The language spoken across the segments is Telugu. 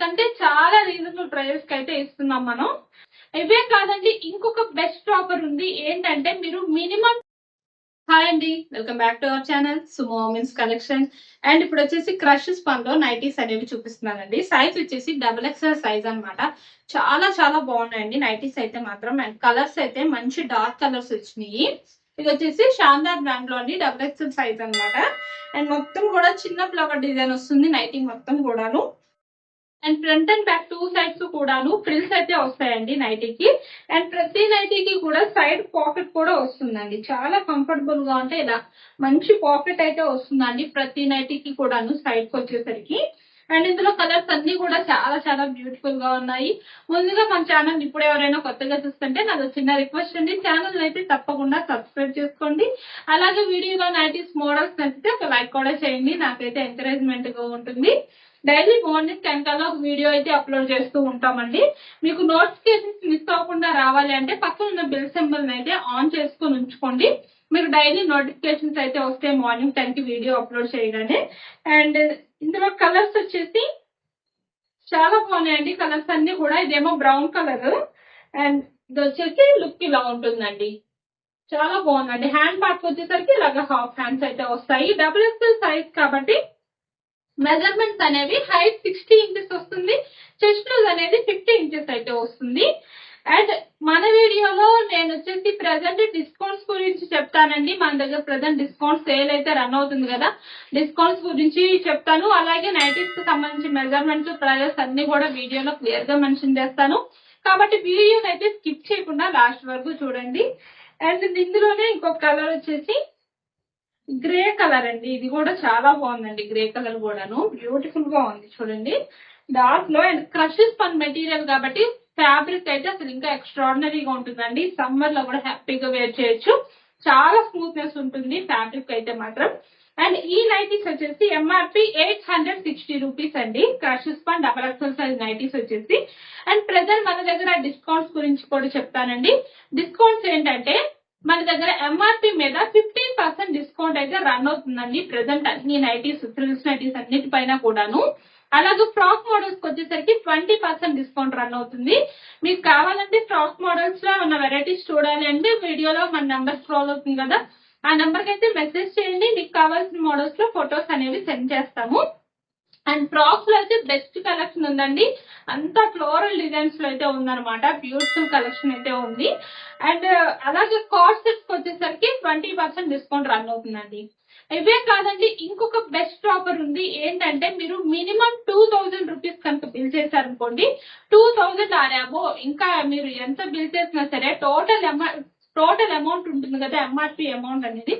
కంటే చాలా రీజనబుల్ ప్రైజెస్ కి అయితే ఇస్తున్నాం మనం. ఇవే కాదండి, ఇంకొక బెస్ట్ ఆఫర్ ఉంది. ఏంటంటే మీరు మినిమం హాయ్ అండి, welcome back to our channel Sumo means collection. And ఇప్పుడు వచ్చేసి క్రష్ స్పన్ లో నైటీస్ అనేవి చూపిస్తున్నానండి. సైజ్ వచ్చేసి XXL సైజ్ అన్నమాట. చాలా చాలా బాగున్నాయండి నైటీస్ అయితే మాత్రం. అండ్ కలర్స్ అయితే మంచి డార్క్ కలర్స్ వచ్చినాయి. ఇది వచ్చేసి శాందార్ బ్రాండ్ లో అండి, XXL సైజ్ అన్నమాట. అండ్ మొత్తం కూడా చిన్న ఫ్లవర్ డిజైన్ వస్తుంది నైటీ మొత్తం కూడాను. And front and back 2 sides కూడాను ఫ్రిల్స్ అయితే వస్తాయండి నైటీకి. అండ్ ప్రతి నైటీకి కూడా సైడ్ పాకెట్ కూడా వస్తుందండి. చాలా కంఫర్టబుల్ గా ఉంటే ఇలా మంచి పాకెట్ అయితే వస్తుందండి ప్రతి నైటీకి కూడాను సైడ్ కి వచ్చేసరికి. అండ్ ఇందులో కలర్స్ అన్ని కూడా చాలా చాలా బ్యూటిఫుల్ గా ఉన్నాయి. ముందుగా మన ఛానల్ ఇప్పుడు ఎవరైనా కొత్తగా చూస్తుంటే నాది చిన్న రిక్వెస్ట్ అండి, ఛానల్ అయితే తప్పకుండా సబ్స్క్రైబ్ చేసుకోండి. అలాగే వీడియోలో నైటీస్ మోడల్స్ నచ్చితే ఒక లైక్ కూడా చేయండి, నాకైతే ఎంకరేజ్మెంట్ గా ఉంటుంది. డైలీ మార్నింగ్ 10 కల్లా ఒక వీడియో అయితే అప్లోడ్ చేస్తూ ఉంటామండి. మీకు నోటిఫికేషన్స్ మిస్ అవ్వకుండా రావాలి అంటే పక్కన ఉన్న బెల్ సింబల్ అయితే ఆన్ చేసుకొని ఉంచుకోండి. మీకు డైలీ నోటిఫికేషన్స్ అయితే వస్తాయి మార్నింగ్ 10 కి వీడియో అప్లోడ్ చేయగానే. అండ్ ఇందులో కలర్స్ వచ్చేసి చాలా బాగున్నాయండి. కలర్స్ అన్ని కూడా ఇదేమో బ్రౌన్ కలర్ అండ్ ఇది వచ్చేసి లుక్ ఇలా ఉంటుందండి. చాలా బాగుందండి. హ్యాండ్ పార్ట్ వచ్చేసరికి ఇలాగా హాఫ్ హ్యాండ్స్ అయితే వస్తాయి. XXL సైజ్ కాబట్టి మెజర్మెంట్స్ అనేవి హైట్ 60 ఇంచెస్ వస్తుంది, చెస్ట్ లూజ్ అనేది 50 ఇంచెస్ అయితే వస్తుంది. అండ్ మన వీడియోలో నేను వచ్చేసి ప్రెసెంట్ డిస్కౌంట్స్ గురించి చెప్తానండి. మన దగ్గర ప్రెసెంట్ డిస్కౌంట్ సేల్ అయితే రన్ అవుతుంది కదా, డిస్కౌంట్స్ గురించి చెప్తాను. అలాగే నైటీస్ కి సంబంధించి మెజర్మెంట్స్ ప్రైజెస్ అన్ని కూడా వీడియోలో క్లియర్ గా మెన్షన్ చేస్తాను. కాబట్టి వీడియోని అయితే స్కిప్ చేయకుండా లాస్ట్ వరకు చూడండి. అండ్ ఇందులోనే ఇంకొక కలర్ వచ్చేసి గ్రే కలర్ అండి. ఇది కూడా చాలా బాగుందండి. గ్రే కలర్ కూడాను బ్యూటిఫుల్ గా ఉంది చూడండి, డార్క్ లో. అండ్ క్రష్ స్పన్ మెటీరియల్ కాబట్టి ఫ్యాబ్రిక్ అయితే అసలు ఇంకా ఎక్స్ట్రాడినరీగా ఉంటుందండి. సమ్మర్ లో కూడా హ్యాపీగా వేర్ చేయొచ్చు. చాలా స్మూత్నెస్ ఉంటుంది ఫ్యాబ్రిక్ అయితే మాత్రం. అండ్ ఈ నైటీస్ వచ్చేసి ఎంఆర్పి 860 రూపీస్ అండి. Crush spun XXL size nighties వచ్చేసి. అండ్ ప్రెసెంట్ మన దగ్గర డిస్కౌంట్స్ గురించి కూడా చెప్తానండి. డిస్కౌంట్స్ ఏంటంటే మన దగ్గర ఎంఆర్పి మీద 15% డిస్కౌంట్ అయితే రన్ అవుతుందండి ప్రెసెంట్ అన్ని నైటీస్, ఫ్రిల్స్ నైటీస్ అన్నిటిపైన కూడాను. అలాగే ఫ్రాక్ మోడల్స్ వచ్చేసరికి 20% డిస్కౌంట్ రన్ అవుతుంది. మీకు కావాలంటే ఫ్రాక్ మోడల్స్ లో ఉన్న వెరైటీస్ చూడాలి అంటే వీడియోలో మన నెంబర్ స్క్రోల్ అవుతుంది కదా, ఆ నెంబర్ కి అయితే మెసేజ్ చేయండి. మీకు కావాల్సిన మోడల్స్ లో ఫొటోస్ అనేవి సెండ్ చేస్తాము. అండ్ ఫ్రాక్స్ లో అయితే బెస్ట్ కలెక్షన్ ఉందండి. అంతా ఫ్లోరల్ డిజైన్స్ లో అయితే ఉందన్నమాట. బ్యూటిఫుల్ కలెక్షన్ అయితే ఉంది. అండ్ అలాగే కార్డ్ సెట్స్ వచ్చేసరికి 20% డిస్కౌంట్ రన్ అవుతుందండి. ఇవే కాదండి, ఇంకొక బెస్ట్ ఆఫర్ ఉంది. ఏంటంటే మీరు మినిమం 2000 రూపీస్ కనుక బిల్ చేశారనుకోండి, 2000 ఆరాబో ఇంకా మీరు ఎంత బిల్ చేసినా సరే టోటల్ అమౌంట్ ఉంటుంది కదా, ఎంఆర్పి అమౌంట్ అనేది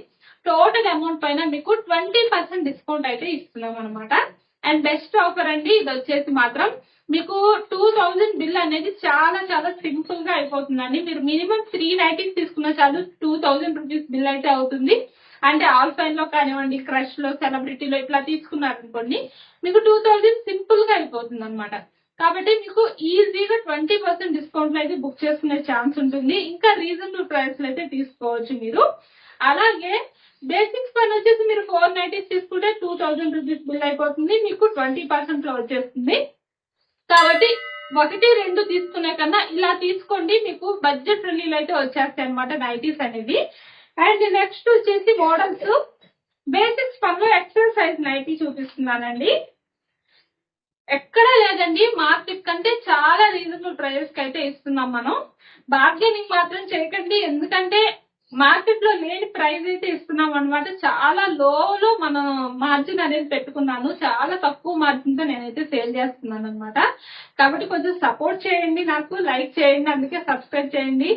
టోటల్ అమౌంట్ పైన మీకు 20% డిస్కౌంట్ అయితే ఇస్తున్నాం అనమాట. అండ్ బెస్ట్ ఆఫర్ అండి. ఇది వచ్చేసి మాత్రం మీకు 2000 బిల్ అనేది చాలా చాలా సింపుల్ గా అయిపోతుందండి. మీరు మినిమం 3 నైటీస్ తీసుకున్న చాలు 2000 రూపీస్ బిల్ అయితే అవుతుంది. అంటే ఆల్ఫైన్ లో కానివ్వండి, క్రష్ లో, సెలబ్రిటీలో ఇట్లా తీసుకున్నారనుకోండి మీకు 2000 సింపుల్ గా అయిపోతుంది అనమాట. కాబట్టి మీకు ఈజీగా 20% డిస్కౌంట్ లో అయితే బుక్ చేసుకునే ఛాన్స్ ఉంటుంది. ఇంకా రీజనబుల్ ప్రైస్ లో అయితే తీసుకోవచ్చు మీరు. అలాగే బేసిక్స్ పైన వచ్చేసి మీరు 4 నైటీస్ తీసుకుంటే 2000 రూపీస్ బిల్ అయిపోతుంది, మీకు 20% లో వచ్చేస్తుంది. కాబట్టి 1, 2 తీసుకునే కన్నా ఇలా తీసుకోండి, మీకు బడ్జెట్ ఫ్రెండ్లీలో అయితే వచ్చేస్తాయి అనమాట నైటీస్ అనేది. అండ్ నెక్స్ట్ వచ్చేసి మోడల్స్ బేసిక్స్ పనిలో ఎక్సెల్ సైజ్ నైటీ చూపిస్తున్నానండి. ఎక్కడా లేదండి, మార్కెట్ కంటే చాలా రీజనబుల్ ప్రైజెస్ కి అయితే ఇస్తున్నాం మనం. బార్గెనింగ్ మాత్రం చేయకండి, ఎందుకంటే మార్కెట్ లో లేని ప్రైస్ అయితే ఇస్తున్నాం అనమాట. చాలా లోలో మనం మార్జిన్ అనేది పెట్టుకున్నాను, చాలా తక్కువ మార్జిన్ తో నేనైతే సేల్ చేస్తున్నాను అనమాట. కాబట్టి కొంచెం సపోర్ట్ చేయండి, నాకు లైక్ చేయండి, అందుకే సబ్స్క్రైబ్ చేయండి.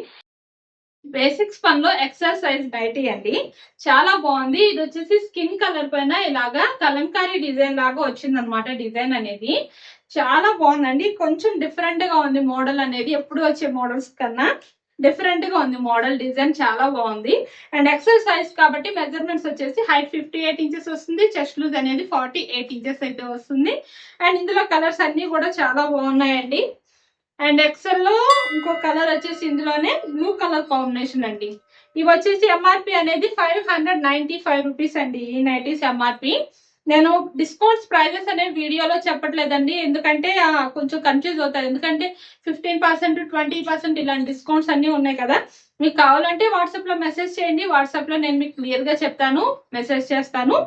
బేసిక్స్ పనిలో ఎక్సెల్ సైజ్ నైటీ అండి, చాలా బాగుంది. ఇది వచ్చేసి స్కిన్ కలర్ పైన ఇలాగా కలంకారీ డిజైన్ లాగా వచ్చింది అనమాట. డిజైన్ అనేది చాలా బాగుందండి. కొంచెం డిఫరెంట్ గా ఉంది మోడల్ అనేది, ఎప్పుడు వచ్చే మోడల్స్ కన్నా డిఫరెంట్ గా ఉంది మోడల్. డిజైన్ చాలా బాగుంది. అండ్ ఎక్సెల్ సైజ్ కాబట్టి మెజర్మెంట్స్ వచ్చేసి హైట్ 58 ఇంచెస్ వస్తుంది, చెస్ట్ లూజ్ అనేది 48 ఇంచెస్ అయితే వస్తుంది. అండ్ ఇందులో కలర్స్ అన్ని కూడా చాలా బాగున్నాయండి. అండ్ ఎక్సెల్ లో ఇంకో కలర్ వచ్చేసి ఇందులోనే బ్లూ కలర్ కాంబినేషన్ అండి. ఇవి వచ్చేసి ఎంఆర్పి అనేది 595 రూపీస్ అండి ఈ నైటీస్ ఎంఆర్పి. నేను డిస్కౌంట్స్ ప్రైజెస్ అనే వీడియోలో చెప్పట్లేదండి, ఎందుకంటే కొంచెం కన్ఫ్యూజ్ అవుతారు. ఎందుకంటే 15%, 20% ఇలాంటి డిస్కౌంట్స్ అన్ని ఉన్నాయి కదా. మీకు కావాలంటే వాట్సాప్ లో మెసేజ్ చేయండి, వాట్సాప్ లో నేను మీకు క్లియర్ గా చెప్తాను, మెసేజ్ చేస్తాను.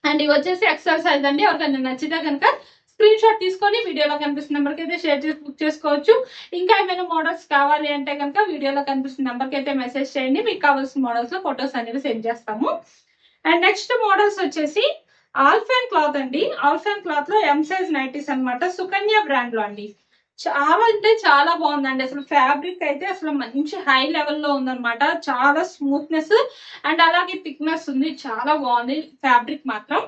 అండ్ ఇవి వచ్చేసి ఎక్సెల్ సైజ్ అండి. ఎవరికైనా నచ్చితే కనుక స్క్రీన్ షాట్ తీసుకొని వీడియోలో కనిపిస్తున్న నెంబర్కి అయితే షేర్ చేసి బుక్ చేసుకోవచ్చు. ఇంకా ఏమైనా మోడల్స్ కావాలి అంటే కనుక వీడియోలో కనిపిస్తున్న నెంబర్కి అయితే మెసేజ్ చేయండి, మీకు కావాల్సిన మోడల్స్ లో ఫొటోస్ అనేవి సెండ్ చేస్తాము. అండ్ నెక్స్ట్ మోడల్స్ వచ్చేసి ఆల్ఫాన్ క్లాత్ అండి. ఆల్ఫాన్ క్లాత్ లో ఎం సైజ్ నైటీస్ అనమాట, సుకన్య బ్రాండ్ లో అండి. చాలా అంటే చాలా బాగుందండి. అసలు ఫ్యాబ్రిక్ అయితే అసలు మంచి హై లెవెల్లో ఉందన్నమాట. చాలా స్మూత్నెస్ అండ్ అలాగే థిక్నెస్ ఉంది, చాలా బాగుంది ఫ్యాబ్రిక్ మాత్రం.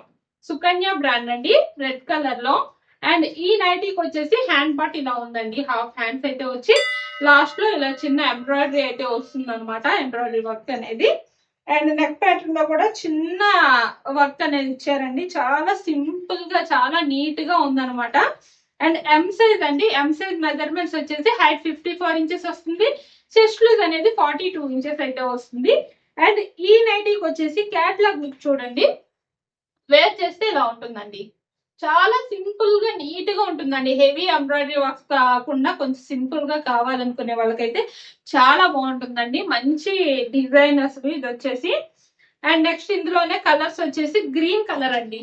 సుకన్య బ్రాండ్ అండి, రెడ్ కలర్ లో. అండ్ ఈ నైటీకి వచ్చేసి హ్యాండ్ పార్ట్ ఇలా ఉందండి, హాఫ్ హ్యాండ్స్ అయితే వచ్చి లాస్ట్ లో ఇలా చిన్న ఎంబ్రాయిడరీ అయితే వస్తుంది అనమాట, ఎంబ్రాయిడరీ వర్క్ అనేది. అండ్ నెక్ ప్యాటర్న్ లో కూడా చిన్న వర్క్ అనేది ఇచ్చారండి, చాలా సింపుల్ గా చాలా నీట్ గా ఉందన్నమాట. అండ్ ఎం సైజ్ అండి, ఎం సైజ్ మెజర్మెంట్స్ వచ్చేసి హైట్ 54 ఇంచెస్ వస్తుంది, చెస్ట్ లూజ్ అనేది 42 ఇంచెస్ అయితే వస్తుంది. అండ్ ఈ నైటీకి వచ్చేసి క్యాట్లాగ్ లుక్ చూడండి, వేర్ చేస్తే ఇలా ఉంటుందండి. చాలా సింపుల్ గా నీట్ గా ఉంటుందండి, హెవీ ఎంబ్రాయిడరీ వర్క్స్ కాకుండా కొంచెం సింపుల్ గా కావాలనుకునే వాళ్ళకైతే చాలా బాగుంటుందండి, మంచి డిజైన్ అసలు ఇది వచ్చేసి. అండ్ నెక్స్ట్ ఇందులోనే కలర్స్ వచ్చేసి గ్రీన్ కలర్ అండి,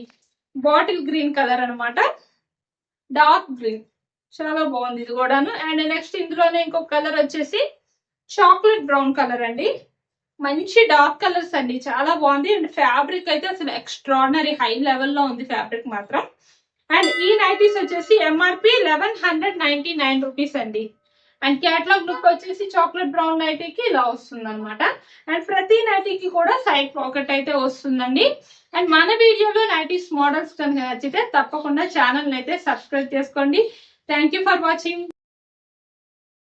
బాటిల్ గ్రీన్ కలర్ అనమాట, డార్క్ గ్రీన్, చాలా బాగుంది ఇది కూడాను. అండ్ నెక్స్ట్ ఇందులోనే ఇంకొక కలర్ వచ్చేసి చాక్లెట్ బ్రౌన్ కలర్ అండి, మంచి డార్క్ కలర్స్ అండి, చాలా బాగుంది. అండ్ ఫ్యాబ్రిక్ అయితే అసలు ఎక్స్ట్రాడినరీ హై లెవెల్లో ఉంది ఫ్యాబ్రిక్ మాత్రం. అండ్ ఈ నైటీస్ వచ్చేసి ఎంఆర్పి 1199 రూపీస్ అండి. అండ్ క్యాటలాగ్ లుక్ వచ్చేసి చాక్లెట్ బ్రౌన్ నైటీకి ఇలా వస్తుంది అనమాట. అండ్ ప్రతి నైటీకి కూడా సైడ్ పాకెట్ అయితే వస్తుందండి. అండ్ మన వీడియోలో నైటీస్ మోడల్స్ కనుక నచ్చితే తప్పకుండా ఛానల్ అయితే సబ్స్క్రైబ్ చేసుకోండి. Thank you for watching.